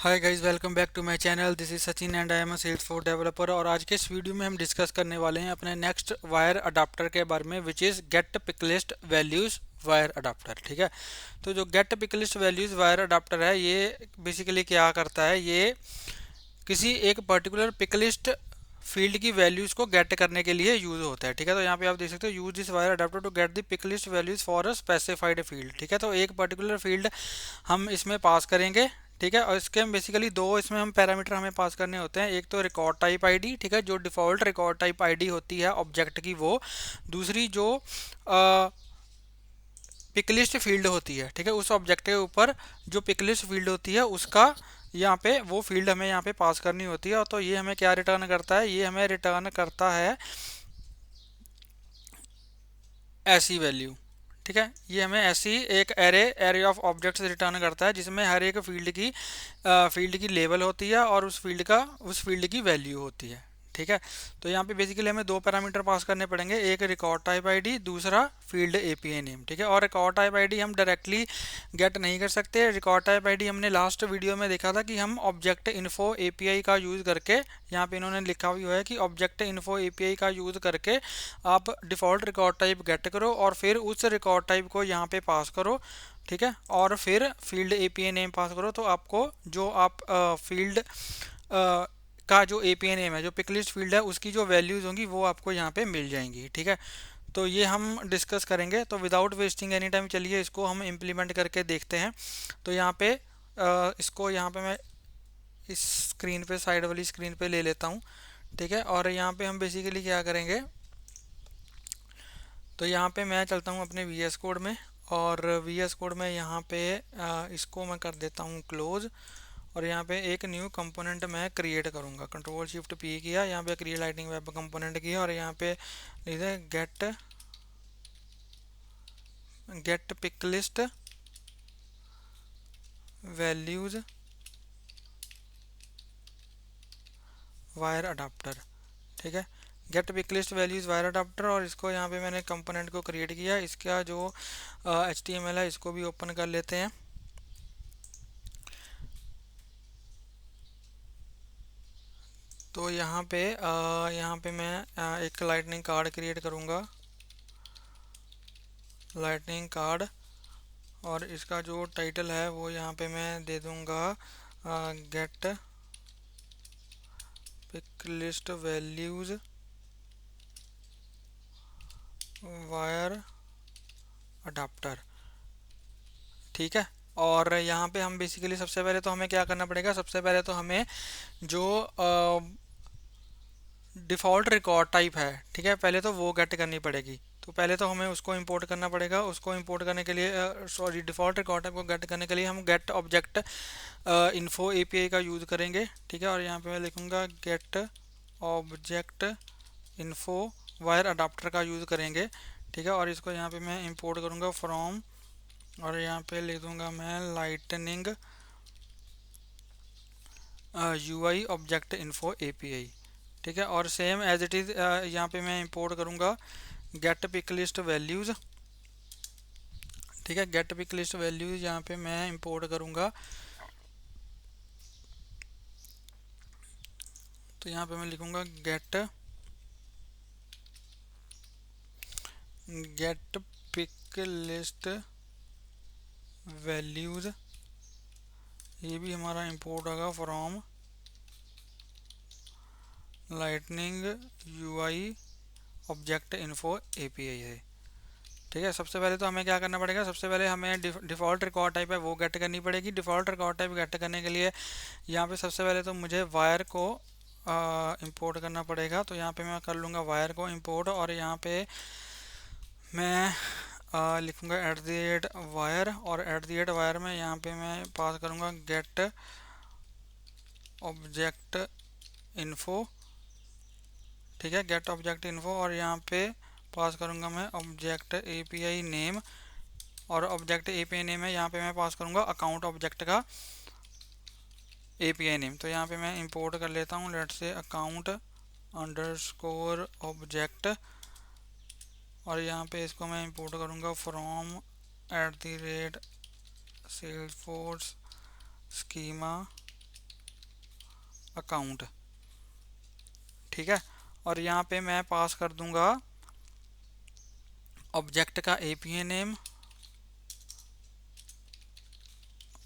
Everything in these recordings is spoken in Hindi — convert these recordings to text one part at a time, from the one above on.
Hi guys, welcome back to my channel. This is Sachin and I am a Salesforce developer. और आज के इस वीडियो में हम डिस्कस करने वाले हैं अपने नेक्स्ट वायर अडाप्टर के बारे में, which is get picklist values wire adapter. ठीक है। तो जो get picklist values wire adapter है, ये बेसिकली क्या करता है, ये किसी एक पर्टिकुलर पिकलिस्ट फील्ड की वैल्यूज को गेट करने के लिए यूज होता है। ठीक है। तो यहाँ पे आप देख सकते हो, use this wire adapter to get the picklist values for a specified field. ठीक है। तो एक पर्टिकुलर फील्ड हम इसमें पास करेंगे। ठीक है। और इसके हम बेसिकली दो इसमें हम पैरामीटर हमें पास करने होते हैं। एक तो रिकॉर्ड टाइप आईडी, ठीक है, जो डिफॉल्ट रिकॉर्ड टाइप आईडी होती है ऑब्जेक्ट की वो। दूसरी जो पिकलिस्ट फील्ड होती है, ठीक है, उस ऑब्जेक्ट के ऊपर जो पिकलिस्ट फील्ड होती है उसका यहाँ पे वो फील्ड हमें यहाँ पे पास करनी होती है। और तो ये हमें क्या रिटर्न करता है, ये हमें रिटर्न करता है ऐसी वैल्यू। ठीक है। ये हमें ऐसी एक एरे ऑफ ऑब्जेक्ट्स रिटर्न करता है जिसमें हर एक फील्ड की लेवल होती है और उस फील्ड की वैल्यू होती है। ठीक है। तो यहाँ पे बेसिकली हमें दो पैरामीटर पास करने पड़ेंगे, एक रिकॉर्ड टाइप आईडी, दूसरा फील्ड एपीआई नेम। ठीक है। और रिकॉर्ड टाइप आईडी हम डायरेक्टली गेट नहीं कर सकते। रिकॉर्ड टाइप आईडी हमने लास्ट वीडियो में देखा था कि हम ऑब्जेक्ट इन्फो एपीआई का यूज़ करके, यहाँ पे इन्होंने लिखा हुआ है कि ऑब्जेक्ट इन्फो एपीआई का यूज़ करके आप डिफ़ॉल्ट रिकॉर्ड टाइप गेट करो और फिर उस रिकॉर्ड टाइप को यहाँ पे पास करो। ठीक है। और फिर फील्ड एपीआई नेम पास करो, तो आपको जो आप फील्ड का जो एपीआई नेम है, जो पिकलिस्ट फील्ड है, उसकी जो वैल्यूज़ होंगी वो आपको यहाँ पे मिल जाएंगी। ठीक है। तो ये हम डिस्कस करेंगे। तो विदाउट वेस्टिंग एनी टाइम चलिए इसको हम इम्प्लीमेंट करके देखते हैं। तो यहाँ पे इसको यहाँ पे मैं इस स्क्रीन पे, साइड वाली स्क्रीन पे ले लेता हूँ। ठीक है। और यहाँ पे हम बेसिकली क्या करेंगे, तो यहाँ पे मैं चलता हूँ अपने वी एस कोड में। और वी एस कोड में यहाँ पे इसको मैं कर देता हूँ क्लोज। और यहाँ पे एक न्यू कंपोनेंट मैं क्रिएट करूँगा। कंट्रोल शिफ्ट पी किया, यहाँ पे क्रिएट लाइटिंग वेब कंपोनेंट किया और यहाँ पे लिख दें get pick list values wire adapter. ठीक है। Get pick list values wire adapter. और इसको यहाँ पे मैंने कंपोनेंट को क्रिएट किया। इसका जो HTML है इसको भी ओपन कर लेते हैं। तो यहाँ पे मैं एक लाइटनिंग कार्ड क्रिएट करूँगा, लाइटनिंग कार्ड। और इसका जो टाइटल है वो यहाँ पे मैं दे दूँगा get pick list values wire adapter. ठीक है। और यहाँ पे हम बेसिकली सबसे पहले तो हमें क्या करना पड़ेगा, सबसे पहले तो हमें जो डिफ़ॉल्ट रिकॉर्ड टाइप है, ठीक है, पहले तो वो गेट करनी पड़ेगी। तो पहले तो हमें उसको इंपोर्ट करना पड़ेगा। उसको इंपोर्ट करने के लिए, सॉरी, डिफ़ॉल्ट रिकॉर्ड टाइप को गेट करने के लिए हम गेट ऑब्जेक्ट इन्फो एपीआई का यूज़ करेंगे। ठीक है। और यहाँ पे मैं लिखूँगा get object info wire adapter का यूज़ करेंगे। ठीक है। और इसको यहाँ पे मैं इंपोर्ट करूँगा फ्रॉम, और यहाँ पे लिख दूँगा मैं lightning UI object info API. ठीक है। और सेम एज इट इज़ यहाँ पे मैं इंपोर्ट करूँगा गेट पिक लिस्ट वैल्यूज़। ठीक है। गेट पिक लिस्ट वैल्यूज़ यहाँ पे मैं इंपोर्ट करूँगा। तो यहाँ पे मैं लिखूँगा गेट पिक लिस्ट वैल्यूज़। ये भी हमारा इंपोर्ट होगा from lightning UI object info API है। ठीक है। सबसे पहले तो हमें क्या करना पड़ेगा, सबसे पहले हमें डिफ़ॉल्ट रिकॉर्ड टाइप है वो गेट करनी पड़ेगी। डिफ़ॉल्ट रिकॉर्ड टाइप गेट करने के लिए यहाँ पे सबसे पहले तो मुझे वायर को इंपोर्ट करना पड़ेगा। तो यहाँ पे मैं कर लूँगा वायर को इंपोर्ट। और यहाँ पे मैं लिखूँगा @वायर। और @वायर में यहाँ पे मैं पास करूँगा गेट ऑब्जेक्ट इन्फो। ठीक है। Get object info. और यहाँ पे पास करूँगा मैं ऑब्जेक्ट एपीआई नेम। और ऑब्जेक्ट एपीआई नेम है, यहाँ पे मैं पास करूँगा अकाउंट ऑब्जेक्ट का एपीआई नेम। तो यहाँ पे मैं इंपोर्ट कर लेता हूँ, let's say account underscore object. और यहाँ पे इसको मैं इंपोर्ट करूँगा फ्रॉम @salesforce schema अकाउंट, ठीक है। और यहाँ पे मैं पास कर दूंगा ऑब्जेक्ट का API name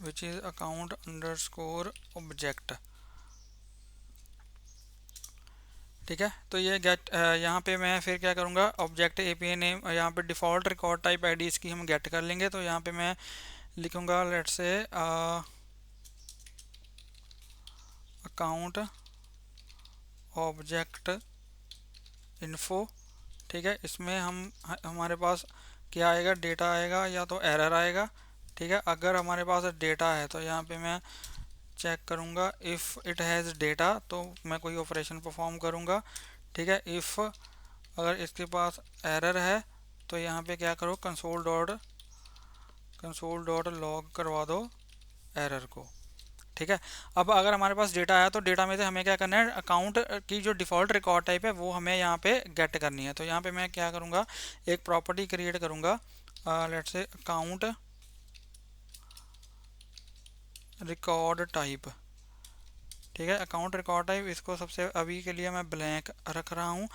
which is account underscore object, ठीक है। तो ये गेट यहाँ पे मैं फिर क्या करूँगा, ऑब्जेक्ट एपीआई नेम, यहाँ पे डिफ़ॉल्ट रिकॉर्ड टाइप आईडी इसकी हम गेट कर लेंगे। तो यहाँ पे मैं लिखूँगा let's say account object info, ठीक है। इसमें हमारे पास क्या आएगा, डेटा आएगा या तो एरर आएगा, ठीक है। अगर हमारे पास डेटा है तो यहाँ पे मैं चेक करूँगा इफ़ इट हैज़ डेटा, तो मैं कोई ऑपरेशन परफॉर्म करूँगा, ठीक है। इफ़ अगर इसके पास एरर है तो यहाँ पे क्या करो, कंसोल डॉट लॉग करवा दो एरर को, ठीक है। अब अगर हमारे पास डेटा है तो डेटा में से हमें क्या करना है, अकाउंट की जो डिफ़ॉल्ट रिकॉर्ड टाइप है वो हमें यहाँ पे गेट करनी है। तो यहाँ पे मैं क्या करूँगा, एक प्रॉपर्टी क्रिएट करूँगा, let's say account record type, ठीक है। अकाउंट रिकॉर्ड टाइप इसको सबसे अभी के लिए मैं ब्लैंक रख रहा हूँ।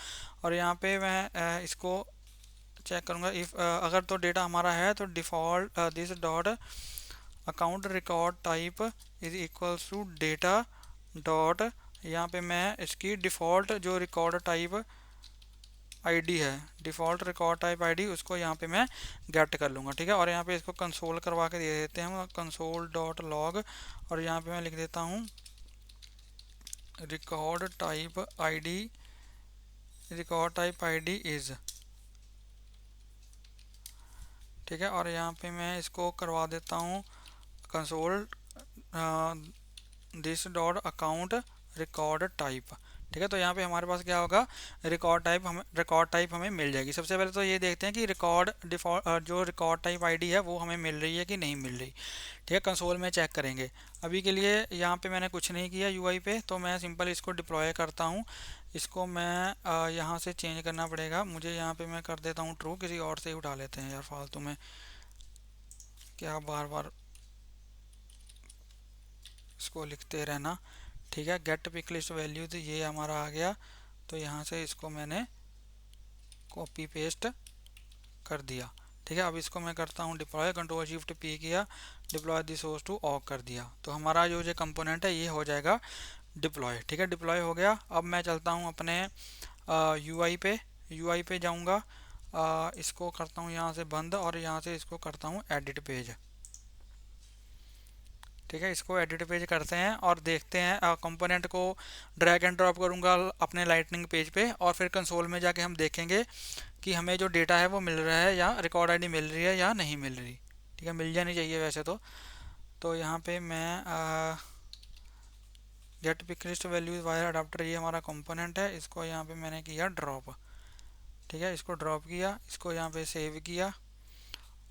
और यहाँ पे मैं इसको चेक करूँगा इफ़ अगर तो डेटा हमारा है तो default this dot account record type is equals to data dot, यहाँ पे मैं इसकी डिफ़ॉल्ट जो रिकॉर्ड टाइप आईडी है, डिफ़ॉल्ट रिकॉर्ड टाइप आईडी, उसको यहाँ पे मैं गेट कर लूँगा, ठीक है। और यहाँ पे इसको कंसोल करवा के दे देते हैं, कंसोल डॉट लॉग, और यहाँ पे मैं लिख देता हूँ रिकॉर्ड टाइप आईडी इज़, ठीक है। और यहाँ पे मैं इसको करवा देता हूँ console this dot account record type, ठीक है। तो यहाँ पे हमारे पास क्या होगा, रिकॉर्ड टाइप हमें मिल जाएगी। सबसे पहले तो ये देखते हैं कि रिकॉर्ड डिफॉल्ट जो रिकॉर्ड टाइप आईडी है वो हमें मिल रही है कि नहीं मिल रही, ठीक है। कंसोल में चेक करेंगे। अभी के लिए यहाँ पे मैंने कुछ नहीं किया यूआई पे, तो मैं सिंपल इसको डिप्लॉय करता हूँ। इसको मैं यहाँ से चेंज करना पड़ेगा मुझे, यहाँ पे मैं कर देता हूँ ट्रू, किसी और से ही उठा लेते हैं यार, फालतू में क्या बार बार इसको लिखते रहना, ठीक है। गेट पिक लिस्ट वैल्यू, तो ये हमारा आ गया, तो यहाँ से इसको मैंने कॉपी पेस्ट कर दिया, ठीक है। अब इसको मैं करता हूँ डिप्लॉय, कंट्रोल शिफ्ट पी किया, डिप्लॉय दी सोर्स टू ऑक कर दिया, तो हमारा जो कंपोनेंट है ये हो जाएगा डिप्लॉय, ठीक है। डिप्लॉय हो गया। अब मैं चलता हूँ अपने यूआई पे जाऊँगा, इसको करता हूँ यहाँ से बंद, और यहाँ से इसको करता हूँ एडिट पेज, ठीक है। इसको एडिट पेज करते हैं और देखते हैं, कंपोनेंट को ड्रैग एंड ड्रॉप करूंगा अपने लाइटनिंग पेज पे, और फिर कंसोल में जाके हम देखेंगे कि हमें जो डेटा है वो मिल रहा है या रिकॉर्ड आईडी मिल रही है या नहीं मिल रही, ठीक है। मिल जानी चाहिए वैसे तो यहाँ पे मैं get pick list values wire adapter, ये हमारा कंपोनेंट है, इसको यहाँ पे मैंने किया ड्रॉप, ठीक है। इसको ड्रॉप किया, इसको यहाँ पे सेव किया,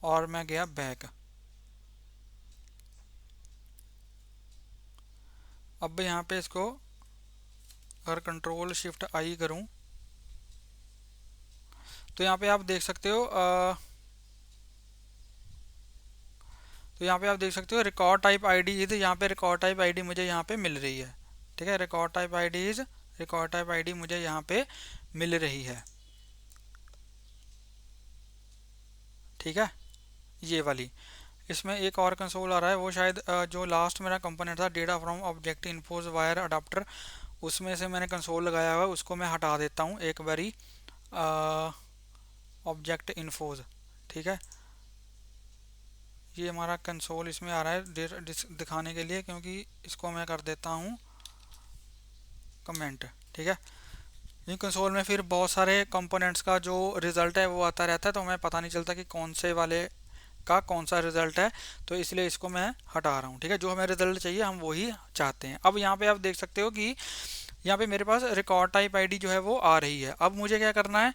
और मैं गया बैक। अब यहाँ पे इसको अगर कंट्रोल शिफ्ट आई करूँ तो यहाँ पे आप देख सकते हो रिकॉर्ड टाइप आईडी इज, यहाँ पे रिकॉर्ड टाइप आईडी मुझे यहाँ पे मिल रही है, ठीक है। रिकॉर्ड टाइप आईडी मुझे यहाँ पे मिल रही है, ठीक है, ये वाली। इसमें एक और कंसोल आ रहा है, वो शायद जो लास्ट मेरा कंपोनेंट था data from object इन्फोज wire adapter, उसमें से मैंने कंसोल लगाया हुआ है, उसको मैं हटा देता हूँ एक बारी, ऑब्जेक्ट इन्फोज, ठीक है। ये हमारा कंसोल इसमें आ रहा है दिखाने के लिए, क्योंकि इसको मैं कर देता हूँ कमेंट, ठीक है। इन कंसोल में फिर बहुत सारे कंपोनेंट्स का जो रिज़ल्ट है वो आता रहता है, तो हमें पता नहीं चलता कि कौन से वाले का कौन सा रिज़ल्ट है, तो इसलिए इसको मैं हटा रहा हूँ, ठीक है। जो हमें रिज़ल्ट चाहिए हम वही चाहते हैं। अब यहाँ पे आप देख सकते हो कि यहाँ पे मेरे पास रिकॉर्ड टाइप आईडी जो है वो आ रही है। अब मुझे क्या करना है,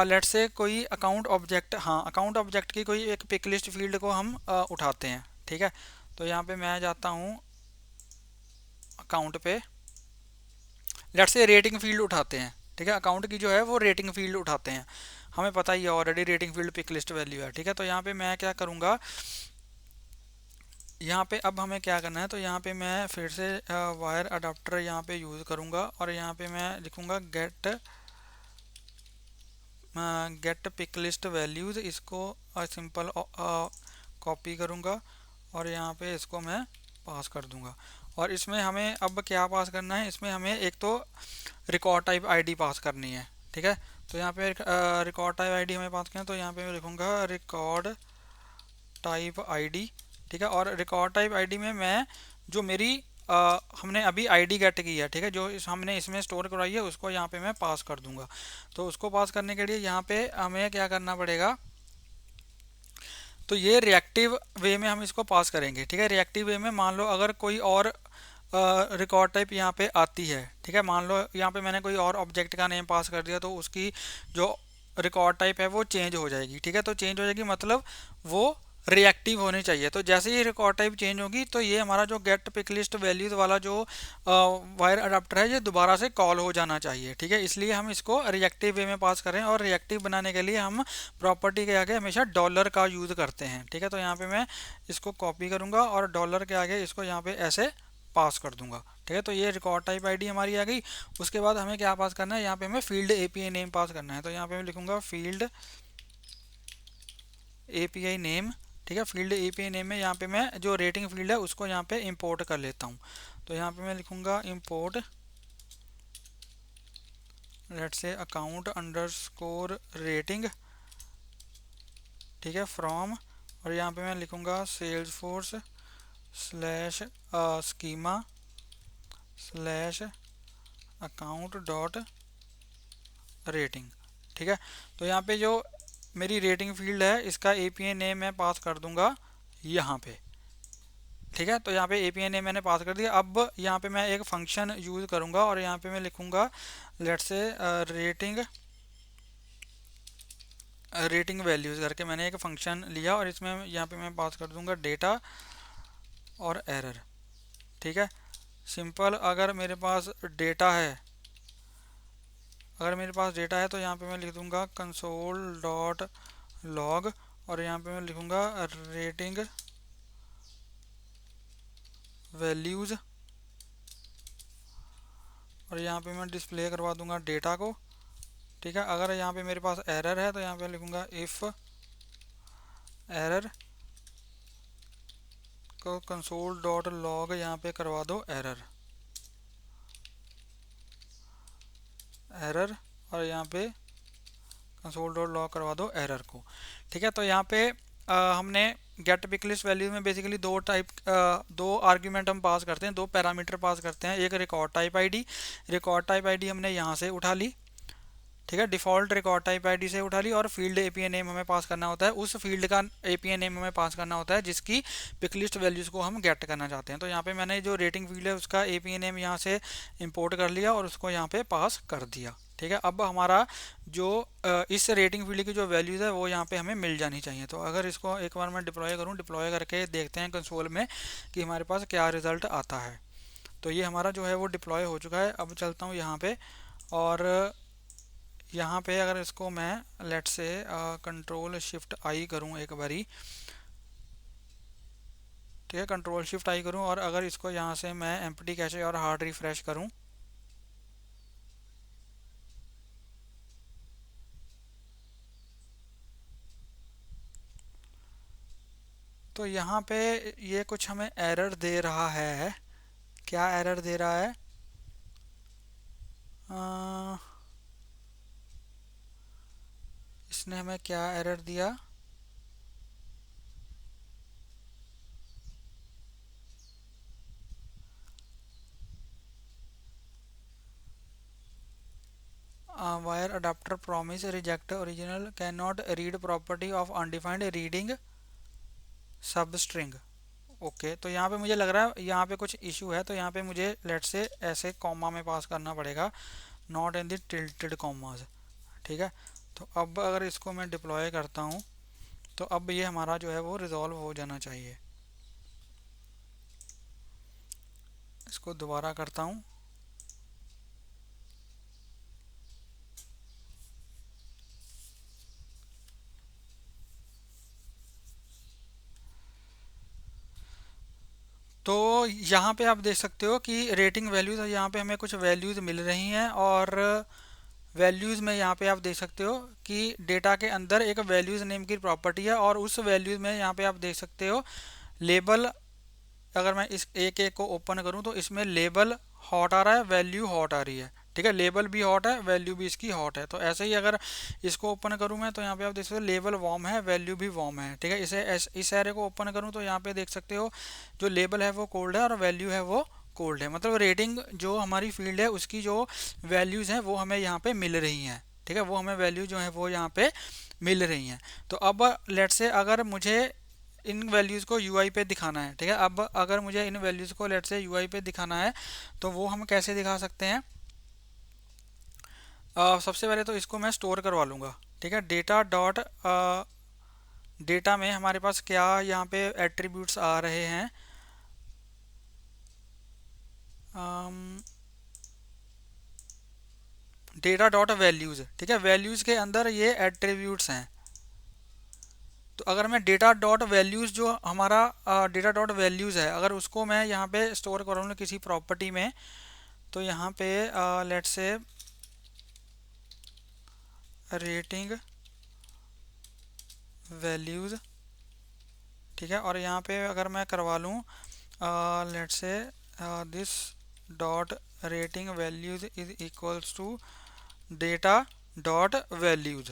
लेट्स से कोई अकाउंट ऑब्जेक्ट, हाँ अकाउंट ऑब्जेक्ट की कोई एक पिक लिस्ट फील्ड को हम उठाते हैं, ठीक है। तो यहाँ पे मैं जाता हूँ अकाउंट पे, लेट्स से रेटिंग फील्ड उठाते हैं, ठीक है। अकाउंट की जो है वो रेटिंग फील्ड उठाते हैं, हमें पता ही है already rating field pick list value है, ठीक है। तो यहाँ पे मैं क्या करूँगा, यहाँ पे अब हमें क्या करना है, तो यहाँ पे मैं फिर से वायर अडाप्टर यहाँ पे यूज़ करूँगा और यहाँ पे मैं लिखूँगा गेट पिक लिस्ट वैल्यूज़। इसको सिंपल कॉपी करूँगा और यहाँ पे इसको मैं पास कर दूँगा। और इसमें हमें अब क्या पास करना है, इसमें हमें एक तो रिकॉर्ड टाइप आईडी पास करनी है। ठीक है, तो यहाँ पे रिकॉर्ड टाइप आईडी हमें पास करना है, तो यहाँ पे मैं लिखूँगा रिकॉर्ड टाइप आईडी। ठीक है, और रिकॉर्ड टाइप आईडी में मैं जो मेरी हमने अभी आईडी गेट की है, ठीक है, जो हमने इसमें स्टोर करवाई है उसको यहाँ पे मैं पास कर दूंगा। तो उसको पास करने के लिए यहाँ पे हमें क्या करना पड़ेगा, तो ये रिएक्टिव वे में हम इसको पास करेंगे। ठीक है, रिएक्टिव वे में मान लो अगर कोई और रिकॉर्ड टाइप यहाँ पे आती है, ठीक है, मान लो यहाँ पे मैंने कोई और ऑब्जेक्ट का नेम पास कर दिया तो उसकी जो रिकॉर्ड टाइप है वो चेंज हो जाएगी। ठीक है, तो चेंज हो जाएगी मतलब वो रिएक्टिव होनी चाहिए। तो जैसे ही रिकॉर्ड टाइप चेंज होगी तो ये हमारा जो गेट पिक लिस्ट वैल्यूज वाला जो वायर अडाप्टर है ये दोबारा से कॉल हो जाना चाहिए। ठीक है, इसलिए हम इसको रिएक्टिव वे में पास करें, और रिएक्टिव बनाने के लिए हम प्रॉपर्टी के आगे हमेशा डॉलर का यूज़ करते हैं। ठीक है, तो यहाँ पे मैं इसको कॉपी करूँगा और डॉलर के आगे इसको यहाँ पे ऐसे पास कर दूंगा। ठीक है, तो ये रिकॉर्ड टाइप आईडी हमारी आ गई। उसके बाद हमें क्या पास करना है, यहाँ पे हमें फील्ड एपीआई नेम पास करना है। तो यहाँ पे मैं लिखूंगा फील्ड एपीआई नेम। ठीक है, फील्ड एपीआई नेम में यहाँ पे मैं जो रेटिंग फील्ड है उसको यहाँ पे इंपोर्ट कर लेता हूँ। तो यहाँ पे मैं लिखूंगा import let's say account underscore rating. ठीक है, फ्रॉम, और यहाँ पे मैं लिखूंगा Salesforce slash schema slash account dot rating. ठीक है, तो यहाँ पे जो मेरी रेटिंग फील्ड है इसका एपीआई नेम मैं पास कर दूंगा यहाँ पे। ठीक है, तो यहाँ पे एपीआई नेम मैंने पास कर दिया। अब यहाँ पे मैं एक फंक्शन यूज़ करूँगा और यहाँ पे मैं लिखूँगा लेट्स से रेटिंग वैल्यूज़ करके मैंने एक फंक्शन लिया और इसमें यहाँ पे मैं पास कर दूँगा डेटा और एरर। ठीक है, सिंपल। अगर मेरे पास डेटा है तो यहाँ पे मैं लिख दूँगा कंसोल डॉट लॉग, और यहाँ पे मैं लिखूँगा रेटिंग वैल्यूज़, और यहाँ पे मैं डिस्प्ले करवा दूँगा डेटा को। ठीक है, अगर यहाँ पे मेरे पास एरर है तो यहाँ पे लिखूँगा इफ़ एरर को कंसोल डॉट लॉग यहाँ पे करवा दो एरर एरर, और यहाँ पे कंसोल डॉट लॉग करवा दो एरर को। ठीक है, तो यहाँ पे हमने गेट पिक लिस्ट वैल्यू में बेसिकली दो आर्ग्यूमेंट हम पास करते हैं, दो पैरामीटर पास करते हैं। एक रिकॉर्ड टाइप आईडी हमने यहाँ से उठा ली। ठीक है, डिफ़ॉल्ट रिकॉर्ड टाइप आईडी से उठा ली, और फील्ड एपीआई नेम हमें पास करना होता है, उस फील्ड का एपीआई नेम हमें पास करना होता है जिसकी पिकलिस्ट वैल्यूज़ को हम गेट करना चाहते हैं। तो यहाँ पे मैंने जो रेटिंग फील्ड है उसका एपीआई नेम यहाँ से इंपोर्ट कर लिया और उसको यहाँ पे पास कर दिया। ठीक है, अब हमारा जो इस रेटिंग फील्ड की जो वैल्यूज़ है वो यहाँ पे हमें मिल जानी चाहिए। तो अगर इसको एक बार मैं डिप्लॉय करके देखते हैं कंसोल में कि हमारे पास क्या रिज़ल्ट आता है। तो ये हमारा जो है वो डिप्लॉय हो चुका है। अब चलता हूँ यहाँ पे, और यहाँ पे अगर इसको मैं लेट से कंट्रोल शिफ्ट आई करूँ एक बारी। ठीक है, कंट्रोल शिफ्ट आई करूँ, और अगर इसको यहाँ से मैं एम्प्टी कैशे और हार्ड रिफ्रेश करूँ तो यहाँ पे ये कुछ हमें एरर दे रहा है। क्या एरर दे रहा है, इसने हमें क्या एरर दिया, wire adapter promise reject original can not read property of undefined reading सब स्ट्रिंग। ओके, तो यहाँ पे मुझे लग रहा है यहाँ पे कुछ इशू है, तो यहाँ पे मुझे लेट से ऐसे कॉमा में पास करना पड़ेगा, not in the tilted commas. ठीक है, तो अब अगर इसको मैं डिप्लॉय करता हूँ तो अब ये हमारा जो है वो रिजॉल्व हो जाना चाहिए। इसको दोबारा करता हूँ। तो यहाँ पे आप देख सकते हो कि रेटिंग वैल्यूज़, यहाँ पे हमें कुछ वैल्यूज़ मिल रही हैं, और वैल्यूज़ में यहाँ पे आप देख सकते हो कि डेटा के अंदर एक वैल्यूज़ नेम की प्रॉपर्टी है, और उस वैल्यूज़ में यहाँ पे आप देख सकते हो लेबल। अगर मैं इस एक एक को ओपन करूं तो इसमें लेबल हॉट आ रहा है, वैल्यू हॉट आ रही है। ठीक है, लेबल भी हॉट है, वैल्यू भी इसकी हॉट है। तो ऐसे ही अगर इसको ओपन करूं मैं तो यहाँ पे आप देख सकते हो लेबल वार्म है, वैल्यू भी वार्म है। ठीक है, इस एरे को ओपन करूं तो यहाँ पे देख सकते हो जो लेबल है वो कोल्ड है और वैल्यू है वो कोल्ड है। मतलब रेटिंग जो हमारी फील्ड है उसकी जो वैल्यूज़ हैं वो हमें यहाँ पे मिल रही हैं। ठीक है, वो हमें वैल्यू जो है वो यहाँ पे मिल रही हैं। तो अब लेट से अगर मुझे इन वैल्यूज़ को यूआई पे दिखाना है। ठीक है, अब अगर मुझे इन वैल्यूज़ को लेट से यूआई पे दिखाना है तो वो हम कैसे दिखा सकते हैं। सबसे पहले तो इसको मैं स्टोर करवा लूँगा। ठीक है, डेटा डॉट डेटा में हमारे पास क्या यहाँ पे एट्रीब्यूट्स आ रहे हैं। Data dot values. ठीक है, वैल्यूज़ के अंदर ये एट्रीब्यूट्स हैं। तो अगर मैं डेटा डॉट वैल्यूज़ जो हमारा डेटा डॉट वैल्यूज़ है, अगर उसको मैं यहाँ पे स्टोर कराऊँ किसी प्रॉपर्टी में, तो यहाँ पे लेट से रेटिंग वैल्यूज़। ठीक है, और यहाँ पे अगर मैं करवा लूँ let say this dot rating values is equals to data dot values.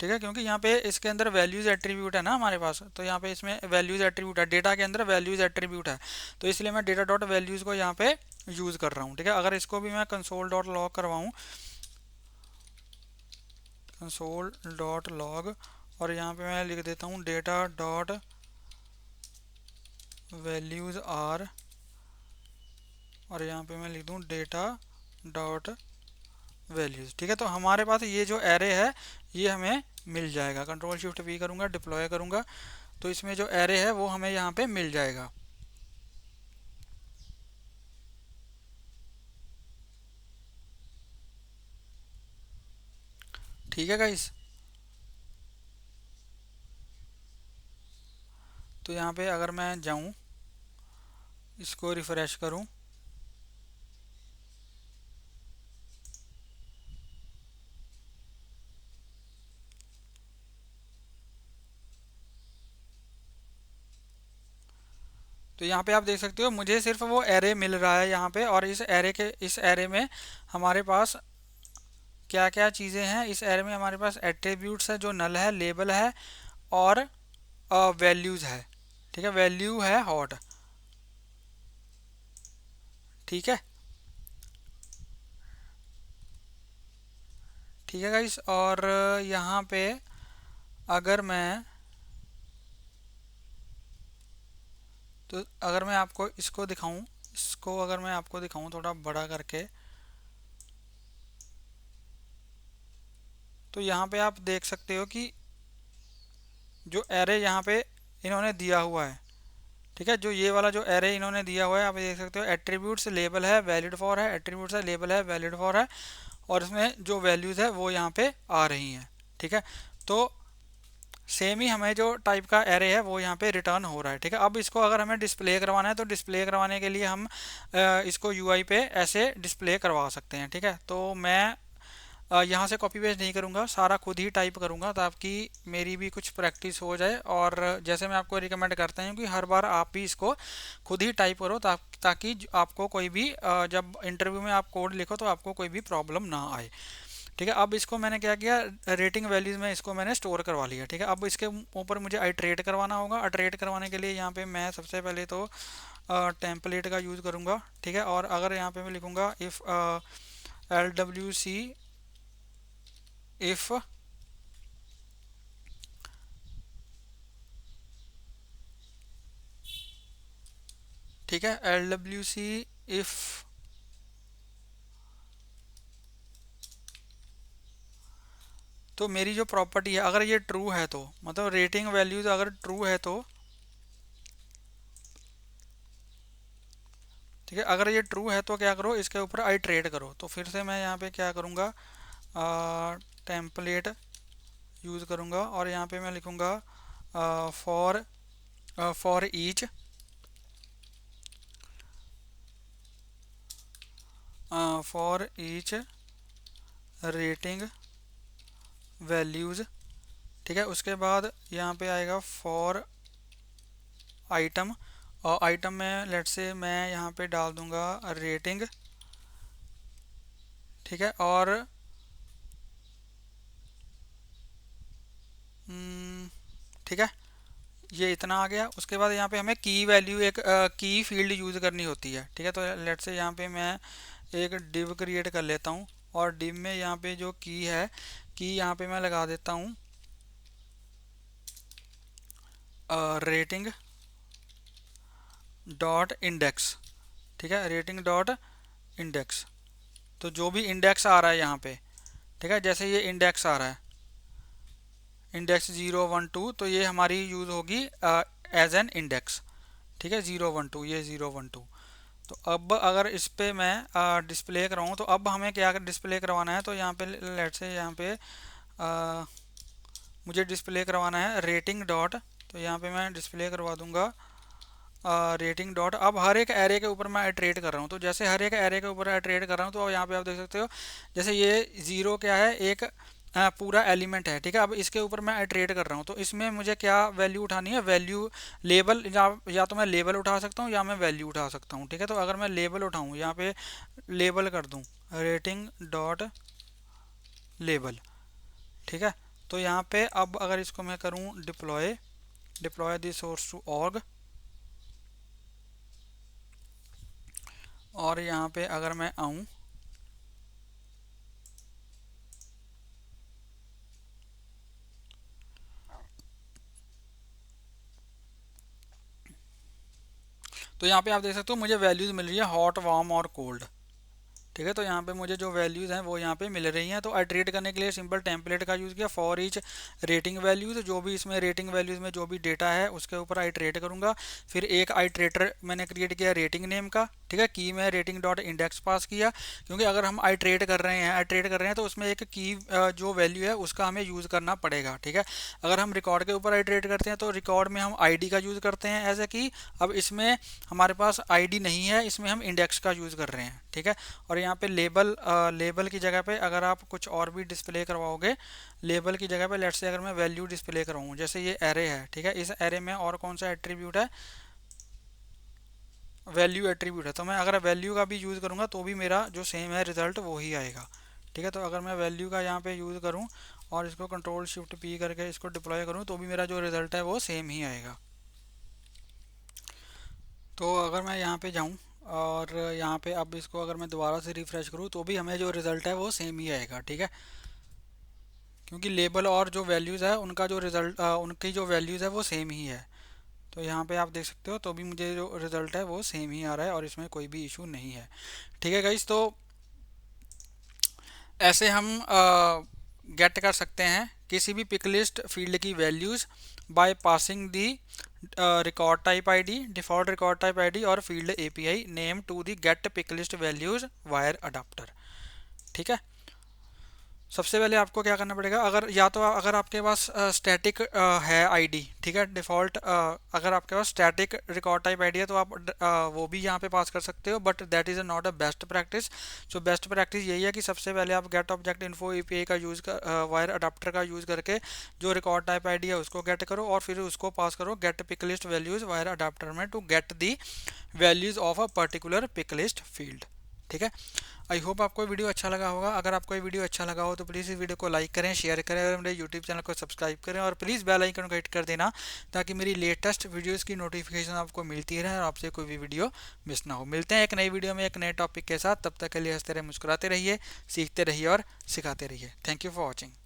ठीक है, क्योंकि यहाँ पे इसके अंदर वैल्यूज़ एट्रीब्यूट है ना हमारे पास, तो यहाँ पे इसमें वैल्यूज़ एट्रीब्यूट है, डेटा के अंदर वैल्यूज़ एट्रीब्यूट है, तो इसलिए मैं डेटा डॉट वैल्यूज़ को यहाँ पे यूज़ कर रहा हूँ। ठीक है, अगर इसको भी मैं कंसोल डॉट लॉग करवाऊँ, कंसोल डॉट लॉग, और यहाँ पे मैं लिख देता हूँ डेटा डॉट वैल्यूज़ आर, और यहाँ पे मैं लिख दूँ डेटा डॉट वैल्यूज़। ठीक है, तो हमारे पास ये जो एरे है ये हमें मिल जाएगा। कंट्रोल शिफ्ट वी करूँगा, डिप्लॉय करूँगा, तो इसमें जो एरे है वो हमें यहाँ पे मिल जाएगा। ठीक है गाइस, तो यहाँ पे अगर मैं जाऊँ, इसको रिफ़्रेश करूँ, तो यहाँ पे आप देख सकते हो मुझे सिर्फ वो एरे मिल रहा है यहाँ पे, और इस एरे में हमारे पास क्या क्या चीज़ें हैं। इस एरे में हमारे पास एट्रीब्यूट्स है जो नल है, लेबल है, और वैल्यूज़ है। ठीक है, वैल्यू है हॉट। ठीक है, ठीक है गाइस, और यहाँ पे अगर मैं तो अगर मैं आपको इसको दिखाऊं, इसको अगर मैं आपको दिखाऊं थोड़ा बड़ा करके, तो यहाँ पे आप देख सकते हो कि जो एरे यहाँ पे इन्होंने दिया हुआ है। ठीक है, जो ये वाला जो एरे इन्होंने दिया हुआ है आप देख सकते हो, एट्रीब्यूट्स लेबल है, वैलिड फॉर है, एट्रीब्यूट्स है, लेबल है, वैलिड फॉर है, और इसमें जो वैल्यूज़ है वो यहाँ पे आ रही हैं। ठीक है, तो सेम ही हमें जो टाइप का एरे है वो यहाँ पे रिटर्न हो रहा है। ठीक है, अब इसको अगर हमें डिस्प्ले करवाना है तो डिस्प्ले करवाने के लिए हम इसको यूआई पे ऐसे डिस्प्ले करवा सकते हैं। ठीक है, तो मैं यहाँ से कॉपी पेस्ट नहीं करूँगा, सारा खुद ही टाइप करूँगा ताकि मेरी भी कुछ प्रैक्टिस हो जाए। और जैसे मैं आपको रिकमेंड करता हूँ कि हर बार आप भी इसको खुद ही टाइप करो ताकि आपको कोई भी जब इंटरव्यू में आप कोड लिखो तो आपको कोई भी प्रॉब्लम ना आए। ठीक है, अब इसको मैंने क्या किया, रेटिंग वैल्यूज़ में इसको मैंने स्टोर करवा लिया। ठीक है, अब इसके ऊपर मुझे आइट्रेट करवाना होगा। आइट्रेट करवाने के लिए यहाँ पे मैं सबसे पहले तो टेम्पलेट का यूज़ करूँगा। ठीक है, और अगर यहाँ पे मैं लिखूँगा इफ़ LWC इफ़, ठीक है, LWC इफ़, तो मेरी जो प्रॉपर्टी है अगर ये ट्रू है तो मतलब रेटिंग वैल्यूज़ अगर ट्रू है तो, ठीक है, अगर ये ट्रू है तो क्या करो, इसके ऊपर आइट्रेट करो। तो फिर से मैं यहाँ पे क्या करूँगा, टेम्पलेट यूज़ करूँगा, और यहाँ पे मैं लिखूँगा for each, for each rating values, ठीक है। उसके बाद यहाँ पे आएगा फॉर आइटम, और आइटम में लेट से मैं यहाँ पे डाल दूंगा रेटिंग, ठीक है। और ठीक है, ये इतना आ गया। उसके बाद यहाँ पे हमें की वैल्यू, एक की फील्ड यूज़ करनी होती है, ठीक है। तो लेट से यहाँ पे मैं एक डिव क्रिएट कर लेता हूँ, और डिव में यहाँ पे जो की है, की यहाँ पे मैं लगा देता हूँ रेटिंग डॉट इंडेक्स, ठीक है, रेटिंग डॉट इंडेक्स। तो जो भी इंडेक्स आ रहा है यहाँ पे, ठीक है, जैसे ये इंडेक्स आ रहा है, इंडेक्स 0 1 2, तो ये हमारी यूज़ होगी एज एन इंडेक्स, ठीक है, 0 1 2, ये 0 1 2। तो अब अगर इस पे मैं डिस्प्ले कराऊँ, तो अब हमें क्या डिस्प्ले करवाना है, तो यहाँ पे लेट से यहाँ पे मुझे डिस्प्ले करवाना है रेटिंग डॉट, तो यहाँ पे मैं डिस्प्ले करवा दूंगा रेटिंग डॉट। अब हर एक एरे के ऊपर मैं इटरेट कर रहा हूँ, तो जैसे हर एक एरे के ऊपर इटरेट कर रहा हूँ, तो यहाँ पे आप देख सकते हो जैसे ये 0 क्या है, एक पूरा एलिमेंट है, ठीक है। अब इसके ऊपर मैं इटरेट कर रहा हूँ, तो इसमें मुझे क्या वैल्यू उठानी है, वैल्यू लेबल, या तो मैं लेबल उठा सकता हूँ या मैं वैल्यू उठा सकता हूँ, ठीक है। तो अगर मैं लेबल उठाऊँ, यहाँ पे लेबल कर दूँ रेटिंग डॉट लेबल, ठीक है। तो यहाँ पे अब अगर इसको मैं करूँ deploy the source to org, और यहाँ पे अगर मैं आऊँ, तो यहाँ पे आप देख सकते हो मुझे वैल्यूज़ मिल रही है हॉट, वार्म और कोल्ड, ठीक है। तो यहाँ पे मुझे जो वैल्यूज़ हैं वो यहाँ पे मिल रही हैं। तो आइट्रेट करने के लिए सिंपल टेम्पलेट का यूज़ किया, फॉर ईच रेटिंग वैल्यूज़, जो भी इसमें रेटिंग वैल्यूज़ में जो भी डेटा है उसके ऊपर आइट्रेट करूँगा। फिर एक आइट्रेटर मैंने क्रिएट किया रेटिंग नेम का, ठीक है। की में रेटिंग डॉट इंडेक्स पास किया, क्योंकि अगर हम आइट्रेट कर रहे हैं तो उसमें एक की जो वैल्यू है उसका हमें यूज़ करना पड़ेगा, ठीक है। अगर हम रिकॉर्ड के ऊपर आइट्रेट करते हैं तो रिकॉर्ड में हम आईडी का यूज़ करते हैं एज ए की। अब इसमें हमारे पास आईडी नहीं है, इसमें हम इंडेक्स का यूज़ कर रहे हैं, ठीक है। और यहाँ पे लेबल की जगह पे अगर आप कुछ और भी डिस्प्ले करवाओगे, लेबल की जगह पे लेट्स से अगर मैं वैल्यू डिस्प्ले करवाऊँ, जैसे ये एरे है, ठीक है। इस एरे में और कौन सा एट्रीब्यूट है, वैल्यू एट्रीब्यूट है। तो मैं अगर वैल्यू का भी यूज़ करूँगा तो भी मेरा जो सेम है रिजल्ट वो ही आएगा, ठीक है। तो अगर मैं वैल्यू का यहाँ पे यूज़ करूँ और इसको कंट्रोल शिफ्ट पी करके इसको डिप्लॉय करूँ, तो भी मेरा जो रिजल्ट है वो सेम ही आएगा। तो अगर मैं यहाँ पे जाऊँ और यहाँ पे अब इसको अगर मैं दोबारा से रिफ़्रेश करूँ, तो भी हमें जो रिज़ल्ट है वो सेम ही आएगा, ठीक है। क्योंकि लेबल और जो वैल्यूज़ है उनका जो रिज़ल्ट उनकी जो वैल्यूज़ है वो सेम ही है। तो यहाँ पे आप देख सकते हो, तो भी मुझे जो रिज़ल्ट है वो सेम ही आ रहा है और इसमें कोई भी इशू नहीं है, ठीक है गाइस। तो ऐसे हम गेट कर सकते हैं किसी भी पिक लिस्ट फील्ड की values by passing the record type ID, default record type ID और field API name to the get pick list values wire adapter, ठीक है। सबसे पहले आपको क्या करना पड़ेगा, अगर या तो अगर आपके पास स्टैटिक है आईडी, ठीक है, डिफ़ॉल्ट अगर आपके पास स्टैटिक रिकॉर्ड टाइप आईडी है तो आप वो भी यहाँ पे पास कर सकते हो, but that is not a best practice. So best practice यही है कि सबसे पहले आप गेट ऑब्जेक्ट इन्फो एपीआई का यूज़ कर वायर अडाप्टर का यूज़ करके जो रिकॉर्ड टाइप आईडी है उसको गेट करो, और फिर उसको पास करो get pick list values wire adapter में to get the values of a particular pick list field, ठीक है। आई होप आपको वीडियो अच्छा लगा होगा। अगर आपको ये वीडियो अच्छा लगा हो तो प्लीज़ इस वीडियो को लाइक करें, शेयर करें और मेरे यूट्यूब चैनल को सब्सक्राइब करें, और प्लीज़ बेल आइकन को हिट कर देना ताकि मेरी लेटेस्ट वीडियोस की नोटिफिकेशन आपको मिलती रहे और आपसे कोई भी वीडियो मिस ना हो। मिलते हैं एक नई वीडियो में एक नए टॉपिक के साथ, तब तक के लिए हंसते रहिए, मुस्कुराते रहिए, सीखते रहिए और सिखाते रहिए। Thank you for watching.